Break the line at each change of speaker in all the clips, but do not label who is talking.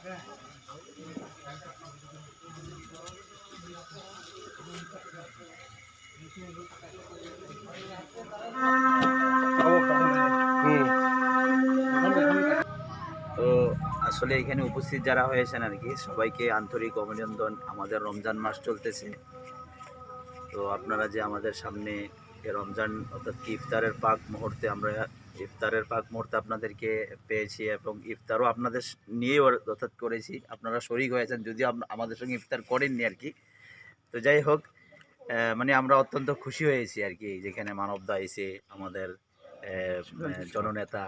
তো আসলে এখানে উপস্থিত যারা হয়েছেন আর কি সবাইকে আন্তরিক অভিনন্দন। আমাদের রমজান মাস চলতেছে, তো আপনারা যে আমাদের সামনে রমজান অর্থাৎ কি ইফতারের পাক মুহূর্তে আপনাদেরকে পেয়েছি এবং ইফতারও আপনাদের নিয়েই অর্থাৎ করেছি। আপনারা শরীক হয়েছেন, যদিও আমাদের সঙ্গে ইফতার করেননি আর কি। তো যাই হোক, মানে আমরা অত্যন্ত খুশি হয়েছি আর কি, যেখানে মানবদা এসে আমাদের জননেতা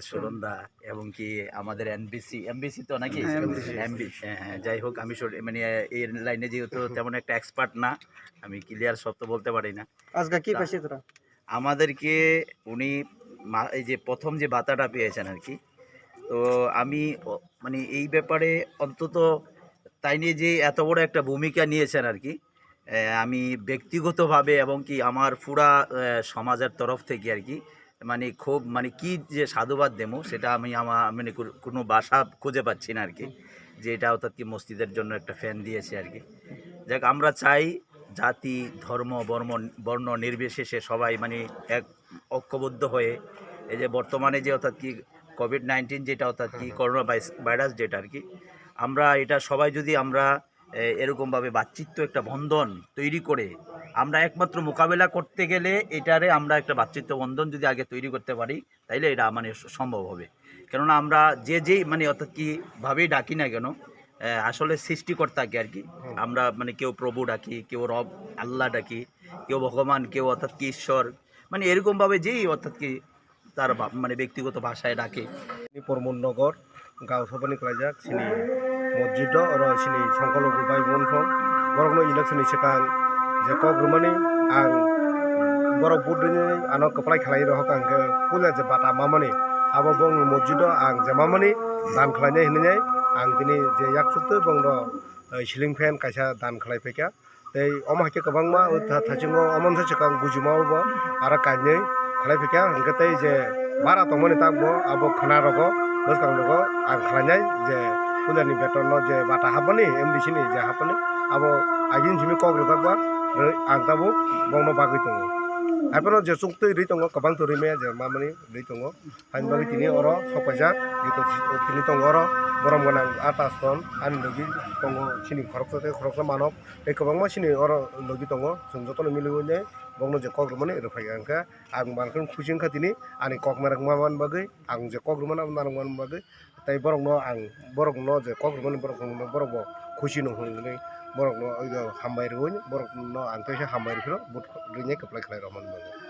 সুরন্দা এবং কি আমাদের এমবিসি তো নাকি হ্যাঁ, যাই হোক আমি মানে এই লাইনে যেহেতু তেমন একটা এক্সপার্ট না, আমি ক্লিয়ার সব তো বলতে পারি না।
আজকে কি পাইছিস তোরা?
আমাদেরকে উনি এই যে প্রথম যে ভাতাটা পেয়েছেন আর কি, তো আমি মানে এই ব্যাপারে অন্তত তাই নিয়ে যে এত বড় একটা ভূমিকা নিয়েছেন আর কি, আমি ব্যক্তিগতভাবে এবং কি আমার পুরা সমাজের তরফ থেকে আর কি, মানে খুব মানে কি যে সাধুবাদ দেবো সেটা আমি মানে কোনো ভাষা খুঁজে পাচ্ছি না আর কি, যে এটা অর্থাৎ কি মসজিদের জন্য একটা ফ্যান দিয়েছে আর কি। যাক, আমরা চাই জাতি ধর্ম বর্ণ নির্বিশেষে সবাই মানে এক ঐক্যবদ্ধ হয়ে এই যে বর্তমানে যে অর্থাৎ কি কোভিড-19 যেটা অর্থাৎ কি করোনা ভাইরাস যেটা আর কি, আমরা এটা সবাই যদি আমরা এরকমভাবে ভ্রাতৃত্ব একটা বন্ধন তৈরি করে আমরা একমাত্র মোকাবেলা করতে গেলে এটারে আমরা একটা ভ্রাতৃত্ব বন্ধন যদি আগে তৈরি করতে পারি তাইলে এটা মানে সম্ভব হবে। কেননা আমরা যেই মানে অর্থাৎ কি ভাবেই ডাকি না কেন, আসলে সৃষ্টিকর্তাকে আর কি আমরা মানে কেউ প্রভু ডাকি, কেউ রব আল্লাহ ডাকি, কেউ ভগবান, কেউ অর্থাৎ কি ঈশ্বর, মানে এরকমভাবে যেই অর্থাৎ কি তার মানে ব্যক্তিগত ভাষায় ডাকে।
परमनगर गाँव सभानि खालायजाक सिनि मस्जिद और सिनि संकल्प भाई बंधन बरकनो इलेक्शन सिगां जे कग्रुमानि आं बर बुद्धनि आनो कपड़ाय खालाय रहक आंखो पुले जे बाटा मामानि आबो बंग मस्जिद आं जे मामानि दान खालायनाय हिननाय आं दिनै जे याकसुक्तै बंग सिलिं फेन कायसा दान खालायफैका तै अमाहाके गोबांमा थाचिङो अमनसा सिगां गुजिमावबो आरो कायनै खालायफैका आंखो तै जे बारा तंमनि ताकबो आबो खाना रगो बसकां रगो आं खालायनाय जे पुजानि बेतन जे बाटा हाबनि एमडिसिनि जे हाबनि आबो आगिन सिमि कग्र ताकबा आं ताबो बंनो बागै दङ आइफोराव जे सुक्तै रै दङ गोबां तोरैमे जे मामानि रै दङ हाइन बागै तिनि अरो सपायजा तिनि दङ अरो गरम गोनां आटा सन आनि लोगि दङ सिनि खरकसा मानब बे गोबांमा सिनि अरो लोगि दङ जों जतन मिलिवने बंनो जे कग्रमानि रोफाय आंखा आं मानखौ खुसिं खातिनि आनि ककमेराक मामान बागै आं जे कग्रमाना नारमान बागै ताइ बरकनो जे कग्रमानि बरकबो खुसि न होननै बरकनो हामबाय रोवै बरकनो आं तैसे हामबाय रोफिरो बुट रिने कप्लाय खालाय रमान बागै।